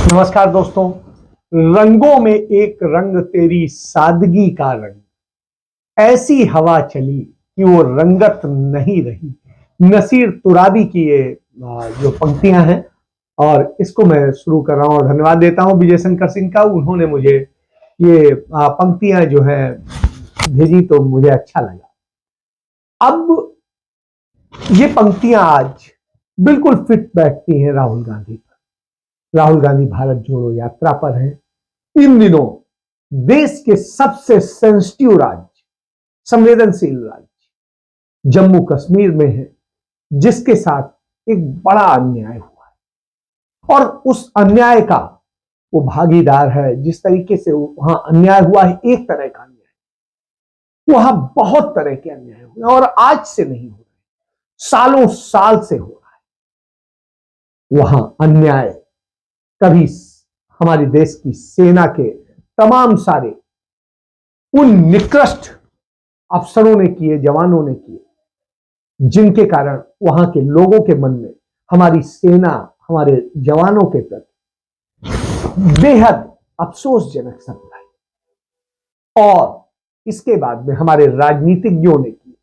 नमस्कार दोस्तों। रंगों में एक रंग तेरी सादगी का रंग, ऐसी हवा चली कि वो रंगत नहीं रही। नसीर तुराबी की ये जो पंक्तियां हैं और इसको मैं शुरू कर रहा हूं और धन्यवाद देता हूं विजय शंकर सिंह का। उन्होंने मुझे ये पंक्तियां जो है भेजी तो मुझे अच्छा लगा। अब ये पंक्तियां आज बिल्कुल फिट बैठती हैं राहुल गांधी पर। राहुल गांधी भारत जोड़ो यात्रा पर हैं। इन दिनों देश के सबसे सेंसिटिव राज्य, संवेदनशील राज्य जम्मू कश्मीर में है, जिसके साथ एक बड़ा अन्याय हुआ है और उस अन्याय का वो भागीदार है। जिस तरीके से वहां अन्याय हुआ है, एक तरह का अन्याय, वहां बहुत तरह के अन्याय हुए और आज से नहीं हो रहे, सालों साल से हो रहा है वहां अन्याय। कभी हमारे देश की सेना के तमाम सारे उन निकृष्ट अफसरों ने किए, जवानों ने किए, जिनके कारण वहां के लोगों के मन में हमारी सेना, हमारे जवानों के प्रति बेहद अफसोसजनक सत्ता है। और इसके बाद में हमारे राजनीतिज्ञों ने किए,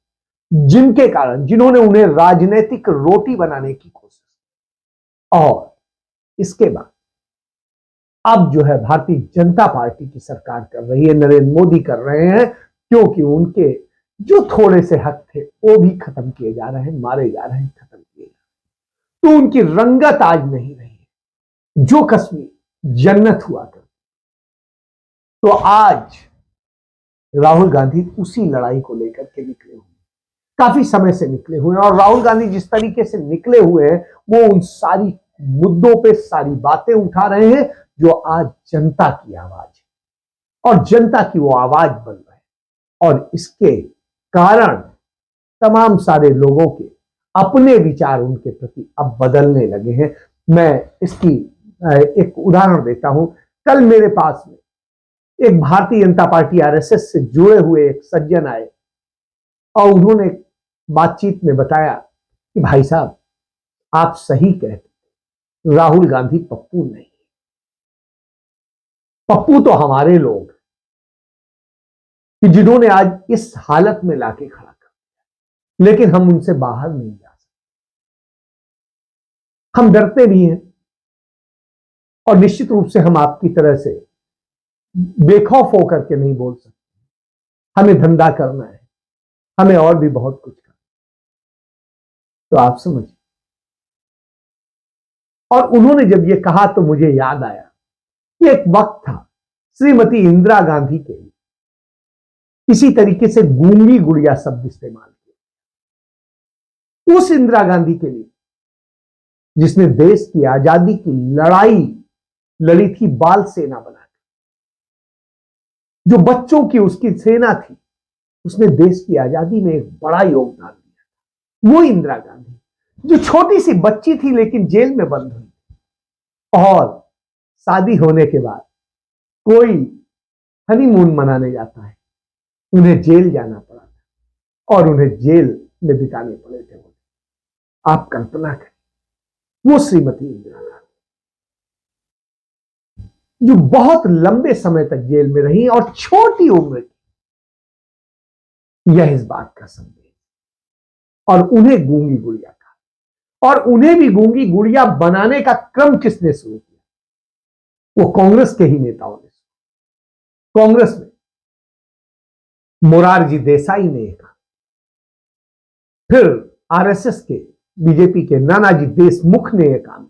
जिनके कारण, जिन्होंने उन्हें राजनीतिक रोटी बनाने की कोशिश की। और इसके बाद अब जो है भारतीय जनता पार्टी की सरकार कर रही है, नरेंद्र मोदी कर रहे हैं, क्योंकि उनके जो थोड़े से हक थे वो भी खत्म किए जा रहे हैं, मारे जा रहे हैं, खत्म किए जा रहे हैं। तो उनकी रंगत आज नहीं रही है। जो कश्मीर जन्नत हुआ कर, तो आज राहुल गांधी उसी लड़ाई को लेकर के निकले हुए, काफी समय से निकले हुए हैं। और राहुल गांधी जिस तरीके से निकले हुए हैं, वो उन सारी मुद्दों पे सारी बातें उठा रहे हैं जो आज जनता की आवाज है और जनता की वो आवाज बन रहे हैं। और इसके कारण तमाम सारे लोगों के अपने विचार उनके प्रति अब बदलने लगे हैं। मैं इसकी एक उदाहरण देता हूं। कल मेरे पास में एक भारतीय जनता पार्टी आरएसएस से जुड़े हुए एक सज्जन आए और उन्होंने बातचीत में बताया कि भाई साहब, आप सही कहते, राहुल गांधी पप्पू नहीं, पप्पू तो हमारे लोग कि जिन्होंने आज इस हालत में लाके खड़ा कर दिया, लेकिन हम उनसे बाहर नहीं जा सकते। हम डरते भी हैं और निश्चित रूप से हम आपकी तरह से बेखौफ होकर के नहीं बोल सकते। हमें धंधा करना है, हमें और भी बहुत कुछ करना, तो आप समझिए। और उन्होंने जब ये कहा तो मुझे याद आया कि एक वक्त था श्रीमती इंदिरा गांधी के लिए इसी तरीके से गूंगी गुड़िया शब्द इस्तेमाल किया। उस इंदिरा गांधी के लिए जिसने देश की आजादी की लड़ाई लड़ी थी बाल सेना बनाकर, जो बच्चों की उसकी सेना थी, उसने देश की आजादी में एक बड़ा योगदान दिया। वो इंदिरा गांधी जो छोटी सी बच्ची थी लेकिन जेल में बंद हुई और शादी होने के बाद कोई हनीमून मनाने जाता है, उन्हें जेल जाना पड़ा था और उन्हें जेल में बिताने पड़े थे। आप कल्पना करें, वो श्रीमती इंदिरा गांधी जो बहुत लंबे समय तक जेल में रही और छोटी उम्र की, यह इस बात का संदेश। और उन्हें गूंगी गुड़िया का, और उन्हें भी गूंगी गुड़िया बनाने का क्रम किसने शुरू किया? वो कांग्रेस के ही नेताओं ने। कांग्रेस में मोरारजी देसाई ने कहा, फिर आरएसएस के, बीजेपी के नानाजी देशमुख ने यह काम,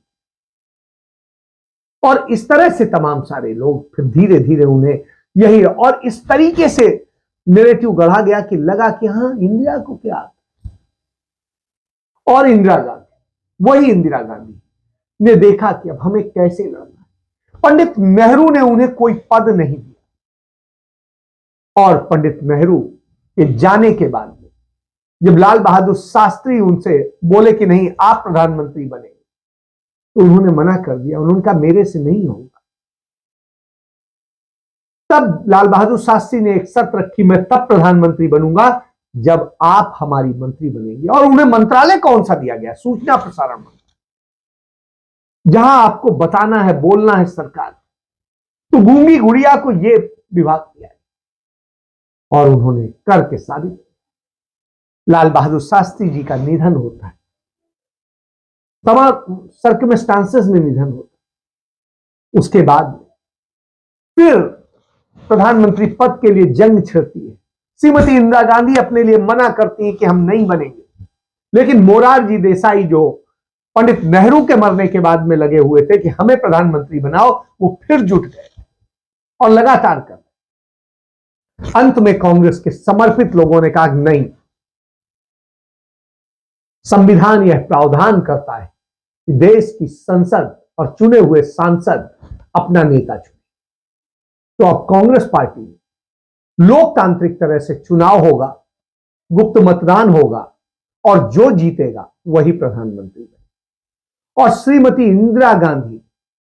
और इस तरह से तमाम सारे लोग फिर धीरे धीरे उन्हें यही, और इस तरीके से नैरेटिव गढ़ा गया कि लगा कि हां, इंदिरा को क्या। और इंदिरा गांधी, वही इंदिरा गांधी ने देखा कि अब हमें कैसे लड़ना है। पंडित नेहरू ने उन्हें कोई पद नहीं दिया और पंडित नेहरू के जाने के बाद में जब लाल बहादुर शास्त्री उनसे बोले कि नहीं, आप प्रधानमंत्री बनेंगे, तो उन्होंने मना कर दिया। उन्होंने कहा मेरे से नहीं होगा। तब लाल बहादुर शास्त्री ने एक शर्त रखी, मैं तब प्रधानमंत्री बनूंगा जब आप हमारी मंत्री बनेंगे। और उन्हें मंत्रालय कौन सा दिया गया? सूचना प्रसारण मंत्री। जहां आपको बताना है, बोलना है सरकार, तो गूंगी गुड़िया को यह विभाग दिया है और उन्होंने करके साबित। लाल बहादुर शास्त्री जी का निधन होता है, तमाम सर्कमस्टांसेस में निधन होता है। उसके बाद फिर प्रधानमंत्री पद के लिए जंग छिड़ती है। श्रीमती इंदिरा गांधी अपने लिए मना करती है कि हम नहीं बनेंगे, लेकिन मोरारजी देसाई जो पंडित नेहरू के मरने के बाद में लगे हुए थे कि हमें प्रधानमंत्री बनाओ, वो फिर जुट गए और लगातार कर। अंत में कांग्रेस के समर्पित लोगों ने कहा नहीं, संविधान यह प्रावधान करता है कि देश की संसद और चुने हुए सांसद अपना नेता चुने। तो अब कांग्रेस पार्टी में लोकतांत्रिक तरह से चुनाव होगा, गुप्त मतदान होगा और जो जीतेगा वही प्रधानमंत्री बनेगा। और श्रीमती इंदिरा गांधी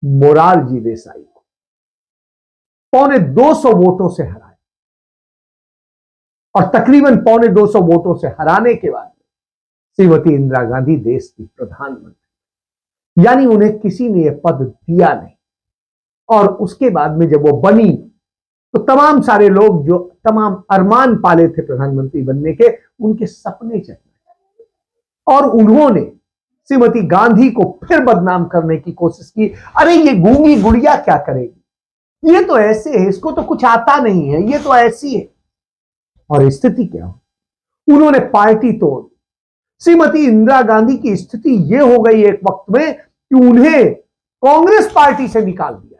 मोरारजी देसाई को 225 वोटों से हराए और तकरीबन 225 वोटों से हराने के बाद श्रीमती इंदिरा गांधी देश की प्रधानमंत्री, यानी उन्हें किसी ने यह पद दिया नहीं। और उसके बाद में जब वो बनी तो तमाम सारे लोग जो तमाम अरमान पाले थे प्रधानमंत्री बनने के, उनके सपने चले और उन्होंने श्रीमती गांधी को फिर बदनाम करने की कोशिश की। अरे ये गूंगी गुड़िया क्या करेगी, ये तो ऐसे है, इसको तो कुछ आता नहीं है, ये तो ऐसी है। और स्थिति क्या हो, उन्होंने पार्टी तोड़। श्रीमती इंदिरा गांधी की स्थिति यह हो गई एक वक्त में कि उन्हें कांग्रेस पार्टी से निकाल दिया।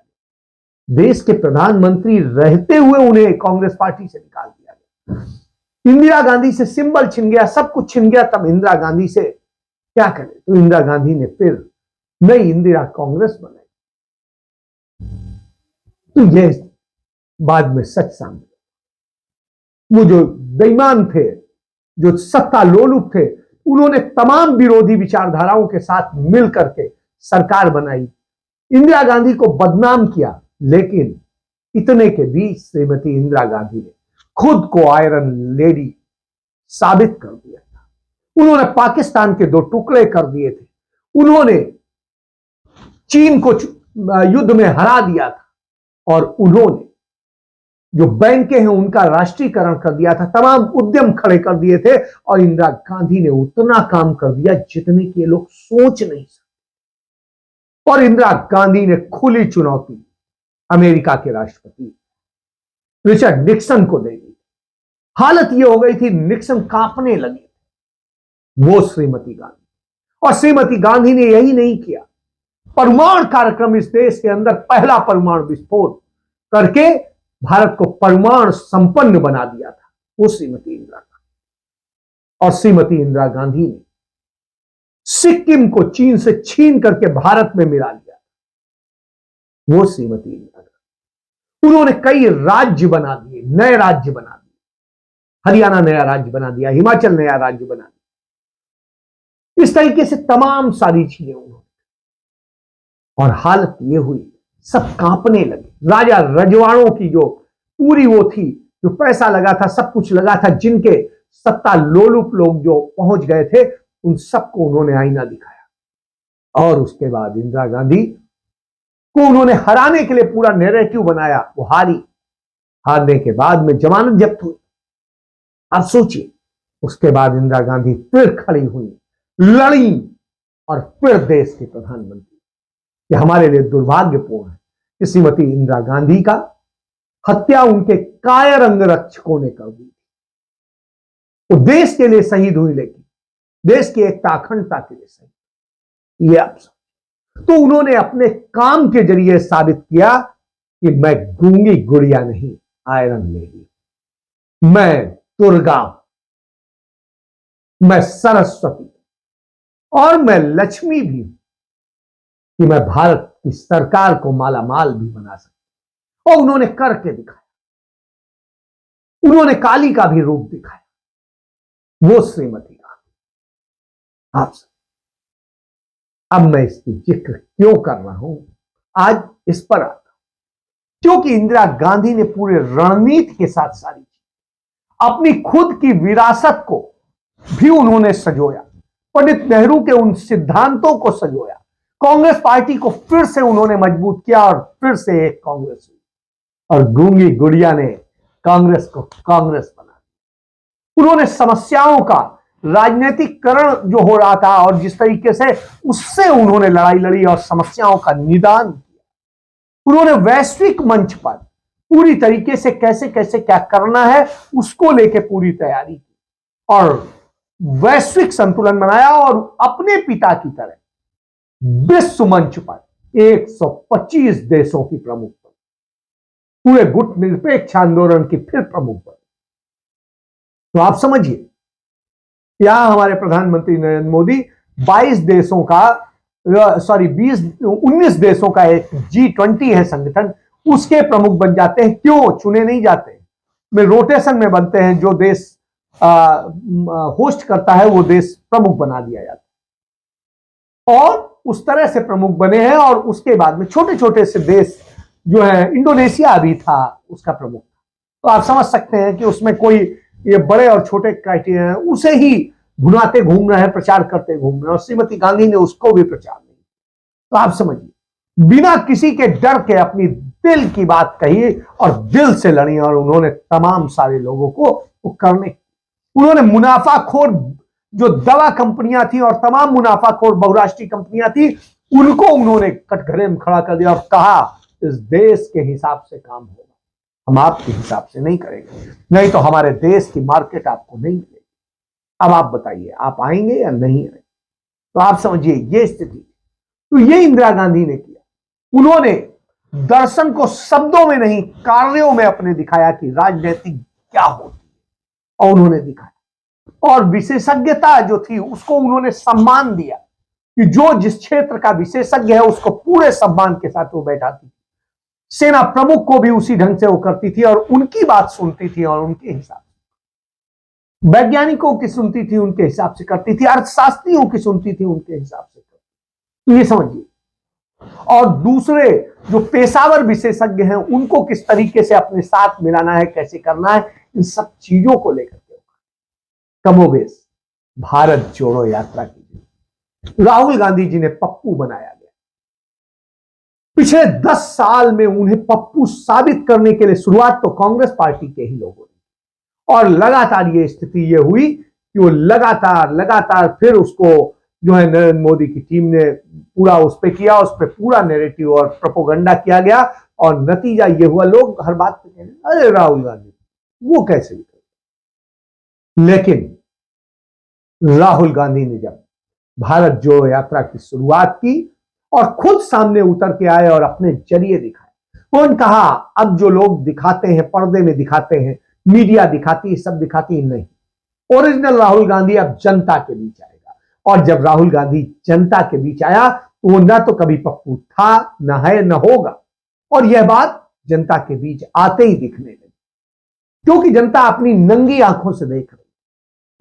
देश के प्रधानमंत्री रहते हुए उन्हें कांग्रेस पार्टी से निकाल दिया गया। इंदिरा गांधी से सिंबल छिन गया, सब कुछ छिन गया। तब इंदिरा गांधी से क्या करें, तो इंदिरा गांधी ने फिर नई इंदिरा कांग्रेस बनाई। तो यह बाद में सच सामने। वो जो बेईमान थे, जो सत्ता लोलुप थे, उन्होंने तमाम विरोधी विचारधाराओं के साथ मिलकर के सरकार बनाई, इंदिरा गांधी को बदनाम किया। लेकिन इतने के बीच श्रीमती इंदिरा गांधी ने खुद को आयरन लेडी साबित कर दिया था। उन्होंने पाकिस्तान के 2 टुकड़े कर दिए थे, उन्होंने चीन को युद्ध में हरा दिया था और उन्होंने जो बैंकें हैं उनका राष्ट्रीयकरण कर दिया था, तमाम उद्यम खड़े कर दिए थे। और इंदिरा गांधी ने उतना काम कर दिया जितने के लोग सोच नहीं सकते। और इंदिरा गांधी ने खुली चुनौती अमेरिका के राष्ट्रपति रिचर्ड निक्सन को दे दी। हालत यह हो गई थी, निक्सन कांपने लगे, वो श्रीमती गांधी। और श्रीमती गांधी ने यही नहीं किया, परमाणु कार्यक्रम इस देश के अंदर पहला परमाणु विस्फोट करके भारत को परमाणु संपन्न बना दिया था, वो श्रीमती इंदिरा गांधी। और श्रीमती इंदिरा गांधी ने सिक्किम को चीन से छीन करके भारत में मिला लिया, वो श्रीमती इंदिरा गांधी। उन्होंने कई राज्य बना दिए, नए राज्य बना दिए। हरियाणा नया राज्य बना दिया, हिमाचल नया राज्य बना दिया। इस तरीके से तमाम सारी चीजें उन्होंने। और हालत यह हुई, सब कांपने लगे। राजा रजवाड़ों की जो पूरी वो थी, जो पैसा लगा था, सब कुछ लगा था, जिनके सत्ता लोलुप लोग जो पहुंच गए थे, उन सबको उन्होंने आईना दिखाया। और उसके बाद इंदिरा गांधी को उन्होंने हराने के लिए पूरा नैरेटिव बनाया, वो हारी। हारने के बाद में जमानत जब्त हुई। अब सोचिए, उसके बाद इंदिरा गांधी फिर खड़ी हुई, लड़ी और फिर देश की प्रधानमंत्री। ये हमारे लिए दुर्भाग्यपूर्ण है कि श्रीमती इंदिरा गांधी का हत्या उनके कायर अंगरक्षकों ने कर दी। वो देश के लिए शहीद हुई, लेकिन देश की एकता अखंडता के लिए शहीद। ये आप तो उन्होंने अपने काम के जरिए साबित किया कि मैं गूंगी गुड़िया नहीं, आयरन लेडी, मैं दुर्गा, मैं सरस्वती और मैं लक्ष्मी भी हूं, कि मैं भारत की सरकार को मालामाल भी बना सकती। और उन्होंने करके दिखाया, उन्होंने काली का भी रूप दिखाया, वो श्रीमती गांधी। आप अब मैं इसकी जिक्र क्यों कर रहा हूं, आज इस पर आता हूं, क्योंकि इंदिरा गांधी ने पूरे रणनीति के साथ सारी अपनी खुद की विरासत को भी उन्होंने सजोया, पंडित नेहरू के उन सिद्धांतों को सजोया, कांग्रेस पार्टी को फिर से उन्होंने मजबूत किया और फिर से एक कांग्रेस हुई और गूंगी गुड़िया ने कांग्रेस को कांग्रेस बना दिया। उन्होंने समस्याओं का राजनीतिकरण जो हो रहा था और जिस तरीके से उससे उन्होंने लड़ाई लड़ी और समस्याओं का निदान किया, उन्होंने वैश्विक मंच पर पूरी तरीके से कैसे कैसे क्या करना है उसको लेके पूरी तैयारी की और वैश्विक संतुलन बनाया और अपने पिता की तरह विश्व मंच पर 125 देशों की प्रमुख बनी, पूरे गुट निरपेक्ष आंदोलन की फिर प्रमुख बनी। तो आप समझिए, यहां हमारे प्रधानमंत्री नरेंद्र मोदी 22 देशों का 19 देशों का एक G20 है संगठन, उसके प्रमुख बन जाते हैं। क्यों चुने नहीं जाते, में रोटेशन में बनते हैं, जो देश होस्ट करता है वो देश प्रमुख बना दिया जाता है और उस तरह से प्रमुख बने हैं। और उसके बाद में छोटे छोटे से देश जो है, इंडोनेशिया भी था उसका प्रमुख। तो आप समझ सकते हैं कि उसमें कोई ये बड़े और छोटे क्राइटेरिया है, उसे ही भुनाते घूम रहे हैं, प्रचार करते घूम रहे हैं और श्रीमती गांधी ने उसको भी प्रचार नहीं। तो आप समझिए, बिना किसी के डर के अपनी दिल की बात कही और दिल से लड़ी और उन्होंने तमाम सारे लोगों को वो करने, उन्होंने मुनाफाखोर जो दवा कंपनियां थी और तमाम मुनाफाखोर बहुराष्ट्रीय कंपनियां थी उनको उन्होंने कटघरे में खड़ा कर दिया और कहा इस देश के हिसाब से काम होगा, हम आपके हिसाब से नहीं करेंगे, नहीं तो हमारे देश की मार्केट आपको नहीं मिलेगी। अब आप बताइए, आप आएंगे या नहीं आएंगे? तो आप समझिए ये स्थिति। तो ये इंदिरा गांधी ने किया, उन्होंने दर्शन को शब्दों में नहीं कार्यों में अपने दिखाया कि राजनीतिक क्या होती है और उन्होंने दिखाया। और विशेषज्ञता जो थी उसको उन्होंने सम्मान दिया कि जो जिस क्षेत्र का विशेषज्ञ है उसको पूरे सम्मान के साथ वो बैठाती थी। सेना प्रमुख को भी उसी ढंग से वो करती थी और उनकी बात सुनती थी और उनके हिसाब से, वैज्ञानिकों की सुनती थी उनके हिसाब से करती थी, अर्थशास्त्रियों की सुनती थी उनके हिसाब से करती। तो ये समझिए। और दूसरे जो पेशावर विशेषज्ञ हैं उनको किस तरीके से अपने साथ मिलाना है, कैसे करना है, इन सब चीजों को लेकर के कमोबेश भारत जोड़ो यात्रा की राहुल गांधी जी ने पप्पू बनाया गया। पिछले 10 साल में उन्हें पप्पू साबित करने के लिए शुरुआत तो कांग्रेस पार्टी के ही लोगों ने, और लगातार ये स्थिति ये हुई कि वो लगातार फिर उसको जो है नरेंद्र मोदी की टीम ने पूरा उस पर किया, उस पर पूरा नैरेटिव और प्रोपोगंडा किया गया और नतीजा ये हुआ, लोग हर बात पे कहने अरे राहुल गांधी वो कैसे भी। लेकिन राहुल गांधी ने जब भारत जोड़ो यात्रा की शुरुआत की और खुद सामने उतर के आए और अपने जरिए दिखाए, उन्होंने कहा अब जो लोग दिखाते हैं, पर्दे में दिखाते हैं, मीडिया दिखाती है, सब दिखाती है, नहीं, ओरिजिनल राहुल गांधी अब जनता के बीच आएगा। और जब राहुल गांधी जनता के बीच आया तो वो न तो कभी पप्पू था, न है, न होगा, और यह बात जनता के बीच आते ही दिखने लगी, क्योंकि जनता अपनी नंगी आंखों से देख रही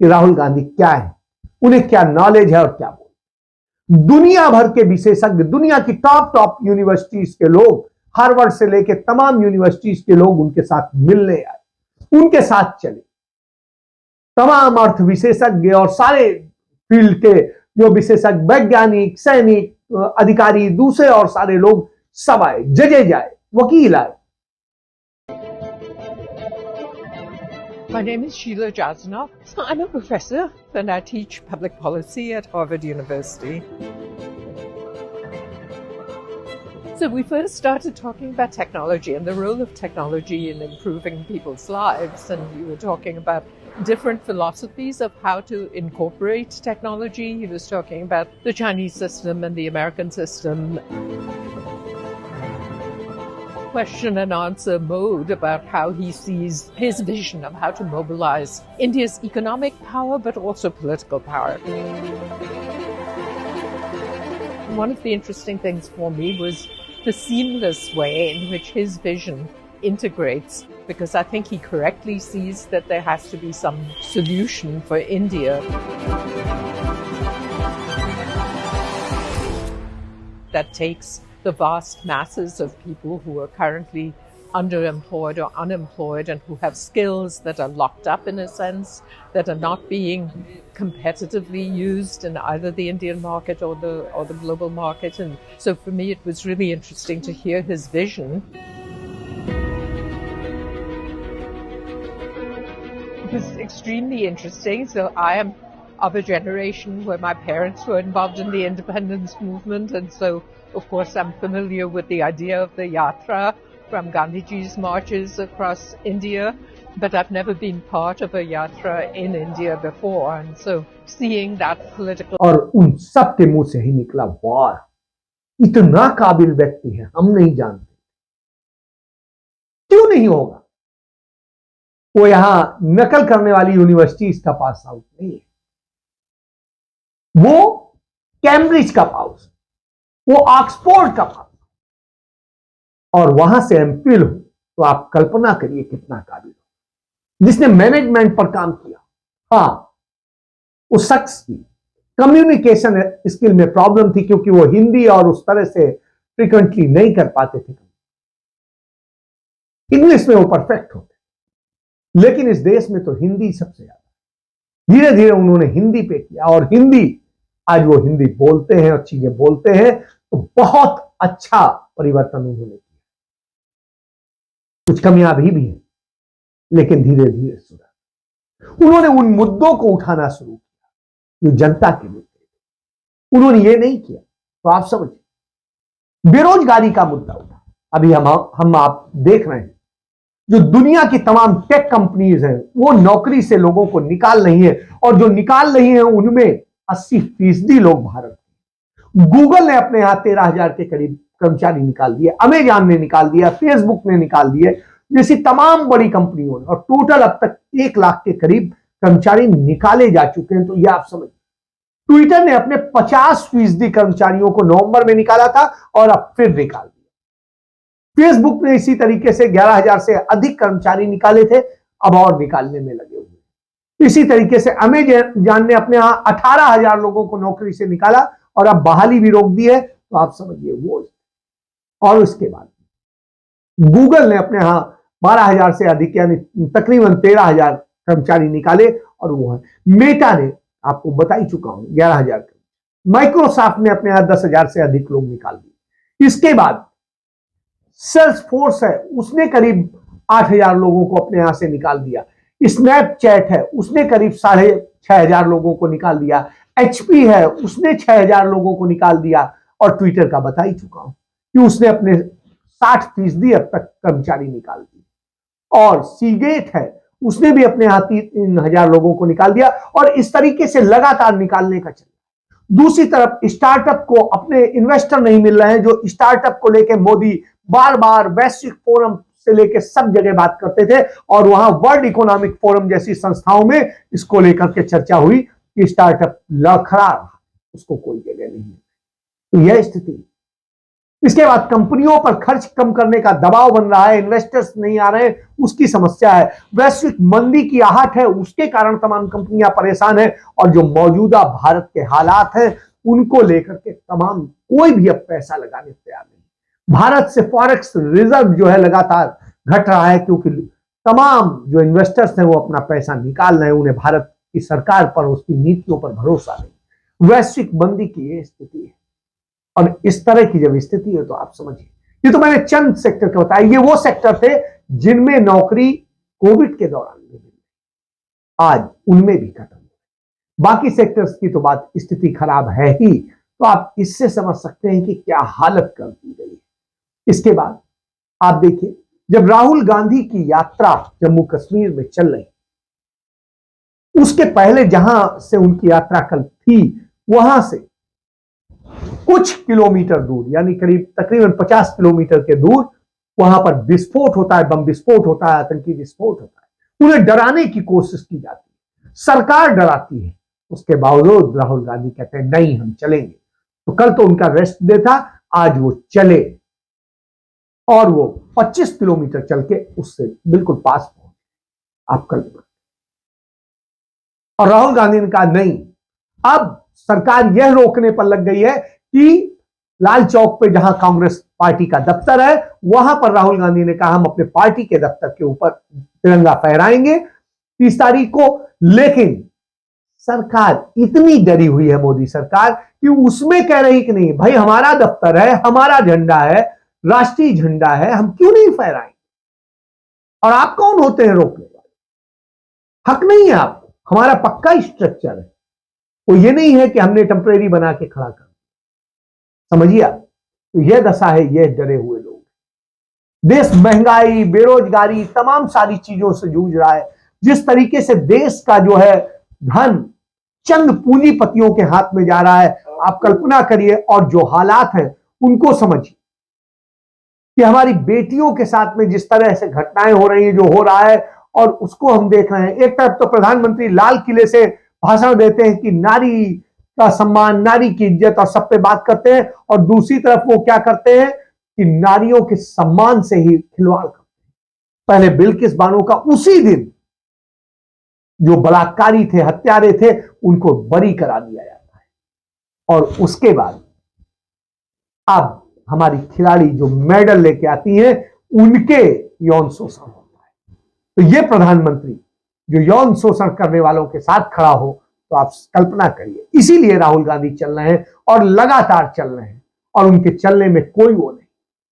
कि राहुल गांधी क्या है, उन्हें क्या नॉलेज है और क्या बोल। दुनिया भर के विशेषज्ञ, दुनिया की टॉप यूनिवर्सिटीज के लोग, हार्वर्ड से लेकर तमाम यूनिवर्सिटीज के लोग उनके साथ मिलने आए, उनके साथ चले, तमाम अर्थ विशेषज्ञ और सारे फील्ड के जो विशेषज्ञ, वैज्ञानिक, सैनिक, अधिकारी, दूसरे और सारे लोग सब आए, जजेज आए, वकील आए। My name is Sheila Jasnoff. I'm a professor and I teach public policy at Harvard University. So we first started talking about technology and the role of technology in improving people's lives, and we were talking about different philosophies of how to incorporate technology. He was talking about the Chinese system and the American system. Question and answer mode about how he sees his vision of how to mobilize India's economic power but also political power. One of the interesting things for me was the seamless way in which his vision integrates, because I think he correctly sees that there has to be some solution for India that takes the vast masses of people who are currently underemployed or unemployed and who have skills that are locked up in a sense, that are not being competitively used in either the Indian market or the global market. And so for me, it was really interesting to hear his vision. It was extremely interesting. So I am of a generation where my parents were involved in the independence movement, and so of course I'm familiar with the idea of the yatra from Gandhiji's marches across India, but I've never been part of a yatra in India before, and so seeing that political और उन सब के मुंह से ही निकला वाह, इतना काबिल व्यक्ति है, हम नहीं जानते। क्यों नहीं होगा? वो यहां नकल करने वाली यूनिवर्सिटीज का पास आउट नहीं है, वो कैम्ब्रिज का पास, वो ऑक्सफोर्ड का पास, और वहां से एमफिल हो, तो आप कल्पना करिए कितना काबिल हो। जिसने मैनेजमेंट पर काम किया, हां, उस शख्स की कम्युनिकेशन स्किल में प्रॉब्लम थी क्योंकि वो हिंदी और उस तरह से फ्रिक्वेंटली नहीं कर पाते थे। इंग्लिश में वो परफेक्ट होते, लेकिन इस देश में तो हिंदी सबसे ज्यादा। धीरे धीरे उन्होंने हिंदी पे किया और हिंदी, आज वो हिंदी बोलते हैं और चीजें बोलते हैं, तो बहुत अच्छा परिवर्तन उन्होंने किया। कुछ कमियां अभी भी हैं, लेकिन धीरे धीरे सुधर। उन्होंने उन मुद्दों को उठाना शुरू किया जो जनता के मुद्दे थे। उन्होंने ये नहीं किया तो आप समझिए, बेरोजगारी का मुद्दा उठा। अभी हम आप देख रहे हैं, जो दुनिया की तमाम टेक कंपनीज हैं, वो नौकरी से लोगों को निकाल रही है, और जो निकाल रही है उनमें 80% लोग भारत के। गूगल ने अपने यहां 13,000 के करीब कर्मचारी निकाल दिए, अमेजॉन ने निकाल दिया, फेसबुक ने निकाल दिए, जैसी तमाम बड़ी कंपनियों ने, और टोटल अब तक 1 लाख के करीब कर्मचारी निकाले जा चुके हैं। तो यह आप समझ, ट्विटर ने अपने 50% कर्मचारियों को नवंबर में निकाला था और अब फिर निकाल दिया। फेसबुक ने इसी तरीके से 11,000 से अधिक कर्मचारी निकाले थे, अब और निकालने में लगे हुए। इसी तरीके से अमेजॉन ने अपने यहां 18,000 लोगों को नौकरी से निकाला और अब बहाली भी रोक दी है। तो आप समझिए वो, और उसके बाद गूगल ने अपने यहां 12,000 से अधिक यानी तकरीबन 13,000 कर्मचारी निकाले, और वो है मेटा ने, आपको बता ही चुका हूं, 11,000। माइक्रोसॉफ्ट ने अपने यहां 10,000 से अधिक लोग निकाल दिए। इसके बाद सेल्सफोर्स है, उसने करीब 8,000 लोगों को अपने यहां से निकाल दिया। स्नैपचैट है, उसने करीब 6,500 लोगों को निकाल दिया। एचपी है, उसने 6,000 लोगों को निकाल दिया। और ट्विटर का बता ही चुका हूं कि उसने अपने 60% अब तक कर्मचारी निकाल दिए। और सीगेट है, उसने भी अपने यहां 3,000 लोगों को निकाल दिया, और इस तरीके से लगातार निकालने का चल। दूसरी तरफ स्टार्टअप को अपने इन्वेस्टर नहीं मिल रहे हैं, जो स्टार्टअप को लेकर मोदी बार बार वैश्विक फोरम से लेकर सब जगह बात करते थे, और वहां वर्ल्ड इकोनॉमिक फोरम जैसी संस्थाओं में इसको लेकर के चर्चा हुई कि स्टार्टअप लड़खड़ा रहा, उसको कोई जगह नहीं है। तो यह स्थिति। इसके बाद कंपनियों पर खर्च कम करने का दबाव बन रहा है, इन्वेस्टर्स नहीं आ रहे हैं, उसकी समस्या है। वैश्विक मंदी की आहट है, उसके कारण तमाम कंपनियां परेशान है, और जो मौजूदा भारत के हालात हैं उनको लेकर के तमाम कोई भी अब पैसा लगाने तैयार नहीं। भारत से फॉरेक्स रिजर्व जो है लगातार घट रहा है, क्योंकि तमाम जो इन्वेस्टर्स हैं वो अपना पैसा निकाल रहे हैं, उन्हें भारत की सरकार पर, उसकी नीतियों पर भरोसा नहीं। वैश्विक मंदी की यह स्थिति है, और इस तरह की जब स्थिति है तो आप समझिए, ये तो मैंने चंद सेक्टर के बताया, ये वो सेक्टर थे जिनमें नौकरी कोविड के दौरान मिली, आज उनमें भी खत्म। बाकी सेक्टर्स की तो बात, स्थिति खराब है ही। तो आप इससे समझ सकते हैं कि क्या हालत कर दी गई है। इसके बाद आप देखिए, जब राहुल गांधी की यात्रा जम्मू कश्मीर में चल रही, उसके पहले जहां से उनकी यात्रा कल थी, वहां से कुछ किलोमीटर दूर, यानी करीब तकरीबन 50 किलोमीटर के दूर, वहां पर विस्फोट होता है, बम विस्फोट होता है, आतंकी विस्फोट होता है। उन्हें डराने की कोशिश की जाती है, सरकार डराती है, उसके बावजूद राहुल गांधी कहते हैं नहीं हम चलेंगे। तो कल तो उनका रेस्ट डे था, आज वो चले, और वो 25 किलोमीटर चल के उससे बिल्कुल पास पहुंचे। आप कल्पना, और राहुल गांधी ने कहा नहीं, अब सरकार यह रोकने पर लग गई है कि लाल चौक पे जहां कांग्रेस पार्टी का दफ्तर है, वहां पर राहुल गांधी ने कहा हम अपने पार्टी के दफ्तर के ऊपर तिरंगा फहराएंगे 30 तारीख को। लेकिन सरकार इतनी डरी हुई है, मोदी सरकार, कि उसमें कह रही कि नहीं भाई हमारा दफ्तर है, हमारा झंडा है, राष्ट्रीय झंडा है, हम क्यों नहीं फहराएंगे। और आप कौन होते हैं रोकने वाले? हक नहीं है आपको, हमारा पक्का स्ट्रक्चर है। तो ये नहीं है कि हमने टेम्परेरी बना के खड़ा कर, समझिए आप। तो यह दशा है, यह डरे हुए लोग। देश महंगाई, बेरोजगारी, तमाम सारी चीजों से जूझ रहा है। जिस तरीके से देश का जो है धन चंद पूंजीपतियों के हाथ में जा रहा है, आप कल्पना करिए। और जो हालात हैं उनको समझिए कि हमारी बेटियों के साथ में जिस तरह से घटनाएं हो रही हैं, जो हो रहा है, और उसको हम देख रहे हैं। एक तरफ तो प्रधानमंत्री लाल किले से भाषण देते हैं कि नारी का सम्मान, नारी की इज्जत और सब पे बात करते हैं, और दूसरी तरफ वो क्या करते हैं कि नारियों के सम्मान से ही खिलवाड़ करते हैं। पहले बिल्किस बानो का उसी दिन जो बलात्कारी थे, हत्यारे थे, उनको बरी करा दिया जाता है, और उसके बाद अब हमारी खिलाड़ी जो मेडल लेके आती हैं उनके यौन शोषण होता है। तो ये प्रधानमंत्री जो यौन शोषण करने वालों के साथ खड़ा हो, तो आप कल्पना करिए। इसीलिए राहुल गांधी चल रहे हैं और लगातार चल रहे हैं, और उनके चलने में कोई वो नहीं।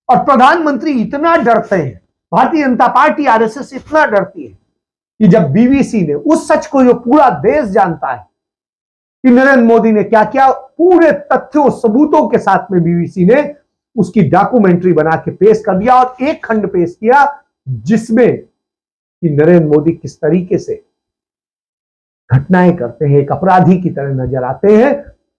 और प्रधानमंत्री इतना डरते हैं, भारतीय जनता पार्टी आरएसएस इतना डरती है कि जब बीबीसी ने उस सच को जो पूरा देश जानता है कि नरेंद्र मोदी ने क्या किया, पूरे तथ्यों सबूतों के साथ में बीबीसी ने उसकी डॉक्यूमेंट्री बना के पेश कर दिया, और एक खंड पेश किया जिसमें कि नरेंद्र मोदी किस तरीके से घटनाएं करते हैं, एक अपराधी की तरह नजर आते हैं।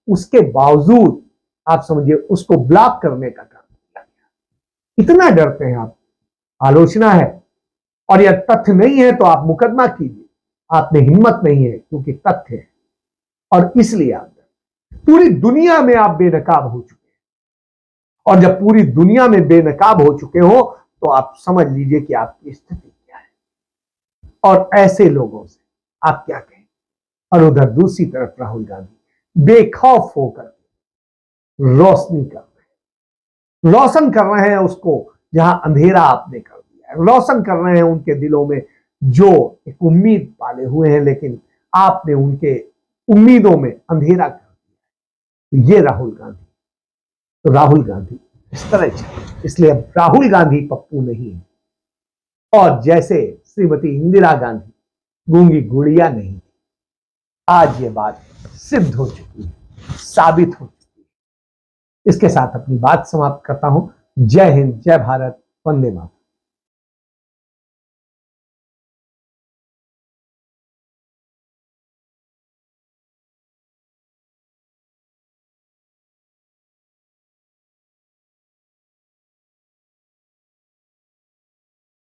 उसके बावजूद आप समझिए उसको ब्लॉक करने का काम किया गया। इतना डरते हैं आप, आलोचना है। और यह तथ्य नहीं है तो आप मुकदमा कीजिए, आप में हिम्मत नहीं है क्योंकि तथ्य है, और इसलिए आप पूरी दुनिया में आप बेनकाब हो चुके हैं। और जब पूरी दुनिया में बेनकाब हो चुके हो तो आप समझ लीजिए कि आपकी स्थिति क्या है, और ऐसे लोगों से आप क्या कहें। और उधर दूसरी तरफ राहुल गांधी बेखौफ होकर रोशनी कर रहे हैं, रोशन कर रहे हैं उसको जहां अंधेरा आपने कर दिया है, रोशन कर रहे हैं उनके दिलों में जो एक उम्मीद पाले हुए हैं, लेकिन आपने उनके उम्मीदों में अंधेरा कर दिया। तो ये राहुल गांधी, तो राहुल गांधी इस तरह चले, इसलिए अब राहुल गांधी पप्पू नहीं है। और जैसे श्रीमती इंदिरा गांधी गूंगी गुड़िया नहीं, आज ये बात सिद्ध हो चुकी है, साबित हो चुकी है। इसके साथ अपनी बात समाप्त करता हूं। जय हिंद, जय भारत, वंदे मातरम।